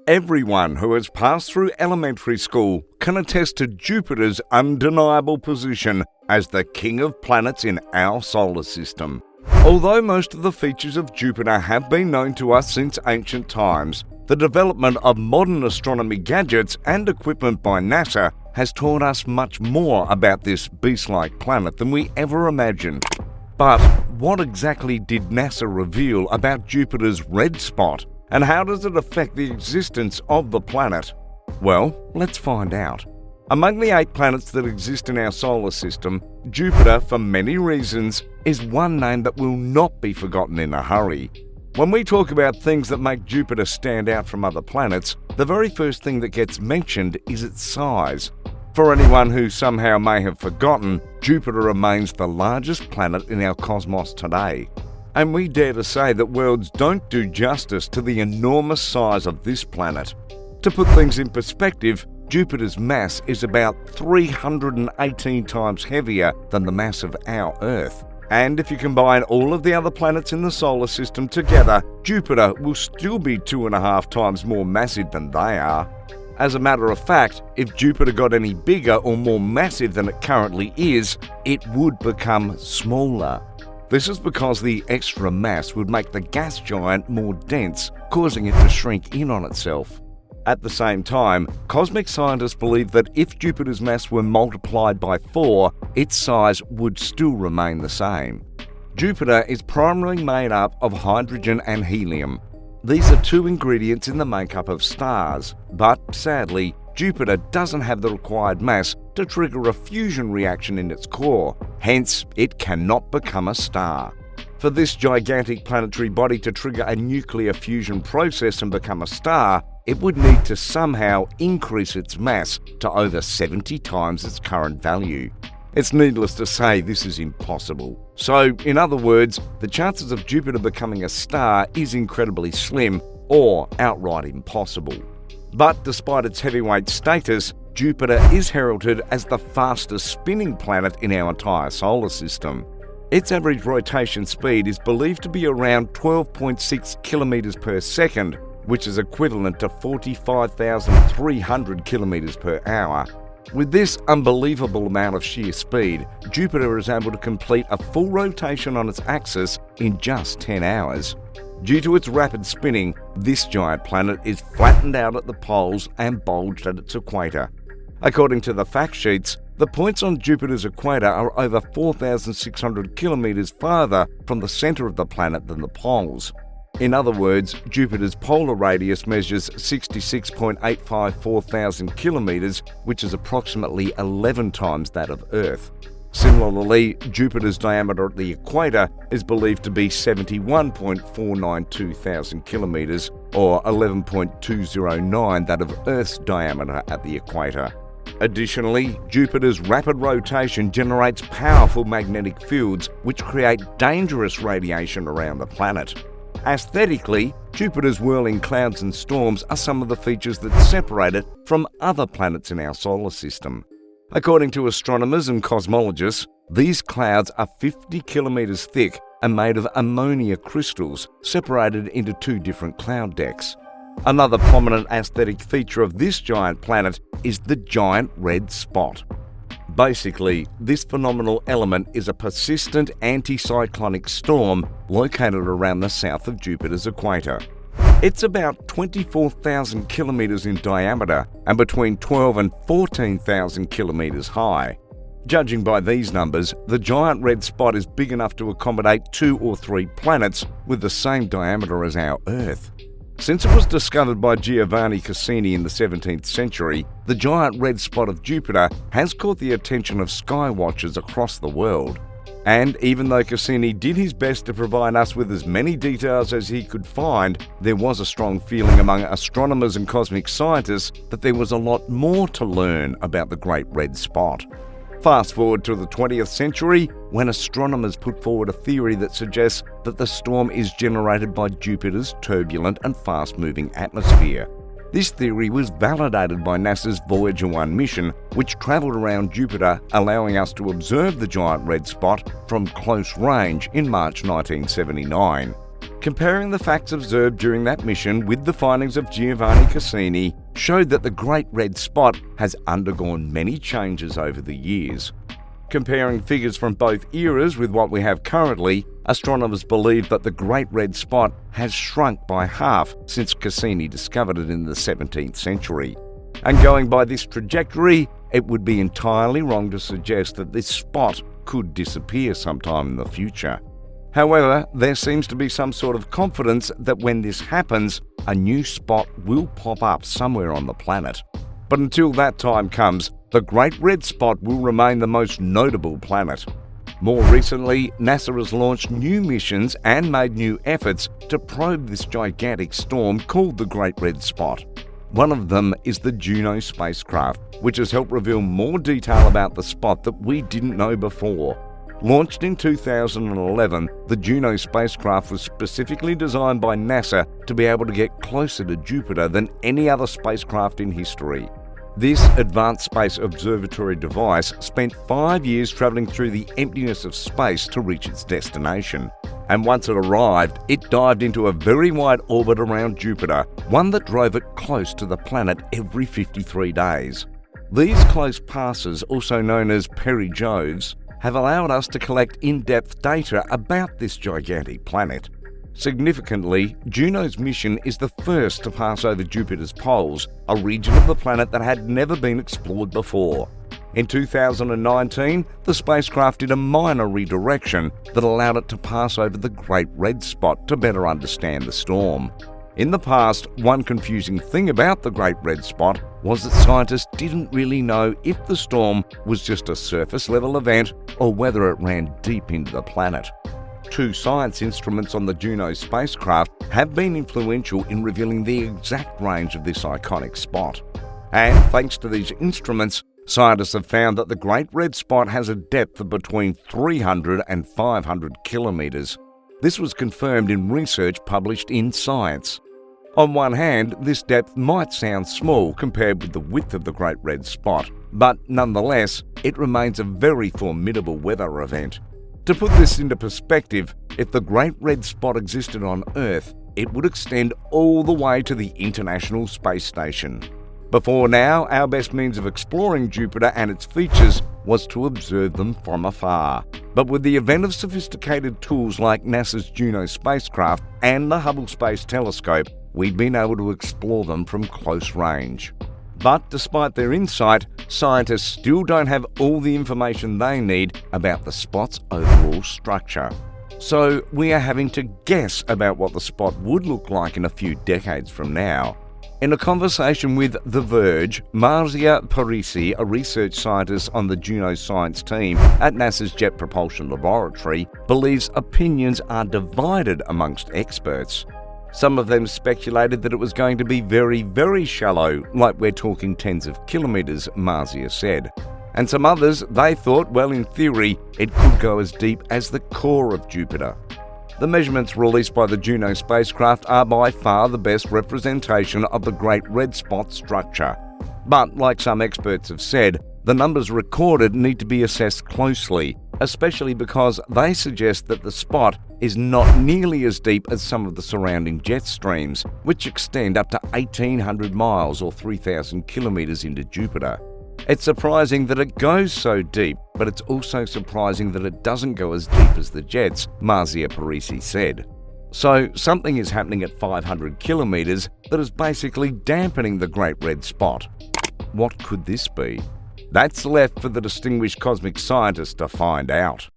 Everyone who has passed through elementary school can attest to Jupiter's undeniable position as the king of planets in our solar system. Although most of the features of Jupiter have been known to us since ancient times, the development of modern astronomy gadgets and equipment by NASA has taught us much more about this beast-like planet than we ever imagined. But what exactly did NASA reveal about Jupiter's red spot? And how does it affect the existence of the planet? Well, let's find out. Among the 8 planets that exist in our solar system, Jupiter, for many reasons, is one name that will not be forgotten in a hurry. When we talk about things that make Jupiter stand out from other planets, the very first thing that gets mentioned is its size. For anyone who somehow may have forgotten, Jupiter remains the largest planet in our cosmos today. And we dare to say that words don't do justice to the enormous size of this planet. To put things in perspective, Jupiter's mass is about 318 times heavier than the mass of our Earth. And if you combine all of the other planets in the solar system together, Jupiter will still be 2.5 times more massive than they are. As a matter of fact, if Jupiter got any bigger or more massive than it currently is, it would become smaller. This is because the extra mass would make the gas giant more dense, causing it to shrink in on itself. At the same time, cosmic scientists believe that if Jupiter's mass were multiplied by 4, its size would still remain the same. Jupiter is primarily made up of hydrogen and helium. These are 2 ingredients in the makeup of stars, but sadly, Jupiter doesn't have the required mass to trigger a fusion reaction in its core, hence it cannot become a star. For this gigantic planetary body to trigger a nuclear fusion process and become a star, it would need to somehow increase its mass to over 70 times its current value. It's needless to say this is impossible. So, in other words, the chances of Jupiter becoming a star is incredibly slim or outright impossible. But despite its heavyweight status, Jupiter is heralded as the fastest spinning planet in our entire solar system. Its average rotation speed is believed to be around 12.6 kilometers per second, which is equivalent to 45,300 kilometers per hour. With this unbelievable amount of sheer speed, Jupiter is able to complete a full rotation on its axis in just 10 hours. Due to its rapid spinning, this giant planet is flattened out at the poles and bulged at its equator. According to the fact sheets, the points on Jupiter's equator are over 4,600 kilometers farther from the center of the planet than the poles. In other words, Jupiter's polar radius measures 66.854 thousand kilometers, which is approximately 11 times that of Earth. Similarly, Jupiter's diameter at the equator is believed to be 71.492 thousand kilometers, or 11.209 that of Earth's diameter at the equator. Additionally, Jupiter's rapid rotation generates powerful magnetic fields which create dangerous radiation around the planet. Aesthetically, Jupiter's whirling clouds and storms are some of the features that separate it from other planets in our solar system. According to astronomers and cosmologists, these clouds are 50 kilometers thick and made of ammonia crystals separated into 2 different cloud decks. Another prominent aesthetic feature of this giant planet is the giant red spot. Basically, this phenomenal element is a persistent anticyclonic storm located around the south of Jupiter's equator. It's about 24,000 kilometers in diameter and between 12 and 14,000 kilometers high. Judging by these numbers, the giant red spot is big enough to accommodate 2 or 3 planets with the same diameter as our Earth. Since it was discovered by Giovanni Cassini in the 17th century, the giant red spot of Jupiter has caught the attention of sky watchers across the world. And even though Cassini did his best to provide us with as many details as he could find, there was a strong feeling among astronomers and cosmic scientists that there was a lot more to learn about the Great Red Spot. Fast forward to the 20th century, when astronomers put forward a theory that suggests that the storm is generated by Jupiter's turbulent and fast-moving atmosphere. This theory was validated by NASA's Voyager 1 mission, which travelled around Jupiter, allowing us to observe the giant red spot from close range in March 1979. Comparing the facts observed during that mission with the findings of Giovanni Cassini showed that the Great Red Spot has undergone many changes over the years. Comparing figures from both eras with what we have currently, astronomers believe that the Great Red Spot has shrunk by half since Cassini discovered it in the 17th century. And going by this trajectory, it would be entirely wrong to suggest that this spot could disappear sometime in the future. However, there seems to be some sort of confidence that when this happens, a new spot will pop up somewhere on the planet. But until that time comes, the Great Red Spot will remain the most notable planet. More recently, NASA has launched new missions and made new efforts to probe this gigantic storm called the Great Red Spot. One of them is the Juno spacecraft, which has helped reveal more detail about the spot that we didn't know before. Launched in 2011, the Juno spacecraft was specifically designed by NASA to be able to get closer to Jupiter than any other spacecraft in history. This advanced space observatory device spent 5 years travelling through the emptiness of space to reach its destination. And once it arrived, it dived into a very wide orbit around Jupiter, one that drove it close to the planet every 53 days. These close passes, also known as perijoves, have allowed us to collect in-depth data about this gigantic planet. Significantly, Juno's mission is the first to pass over Jupiter's poles, a region of the planet that had never been explored before. In 2019, the spacecraft did a minor redirection that allowed it to pass over the Great Red Spot to better understand the storm. In the past, one confusing thing about the Great Red Spot was that scientists didn't really know if the storm was just a surface-level event or whether it ran deep into the planet. 2 science instruments on the Juno spacecraft have been influential in revealing the exact range of this iconic spot. And thanks to these instruments, scientists have found that the Great Red Spot has a depth of between 300 and 500 kilometres. This was confirmed in research published in Science. On one hand, this depth might sound small compared with the width of the Great Red Spot, but nonetheless, it remains a very formidable weather event. To put this into perspective, if the Great Red Spot existed on Earth, it would extend all the way to the International Space Station. Before now, our best means of exploring Jupiter and its features was to observe them from afar. But with the advent of sophisticated tools like NASA's Juno spacecraft and the Hubble Space Telescope, we've been able to explore them from close range. But despite their insight, scientists still don't have all the information they need about the spot's overall structure. So we are having to guess about what the spot would look like in a few decades from now. In a conversation with The Verge, Marzia Parisi, a research scientist on the Juno science team at NASA's Jet Propulsion Laboratory, believes opinions are divided amongst experts. Some of them speculated that it was going to be very, very shallow, like we're talking tens of kilometres, Marzia said. And some others, they thought, well, in theory, it could go as deep as the core of Jupiter. The measurements released by the Juno spacecraft are by far the best representation of the Great Red Spot structure. But, like some experts have said, the numbers recorded need to be assessed closely, especially because they suggest that the spot is not nearly as deep as some of the surrounding jet streams, which extend up to 1,800 miles or 3,000 kilometres into Jupiter. It's surprising that it goes so deep, but it's also surprising that it doesn't go as deep as the jets, Marzia Parisi said. So something is happening at 500 kilometres that is basically dampening the Great Red Spot. What could this be? That's left for the distinguished cosmic scientists to find out.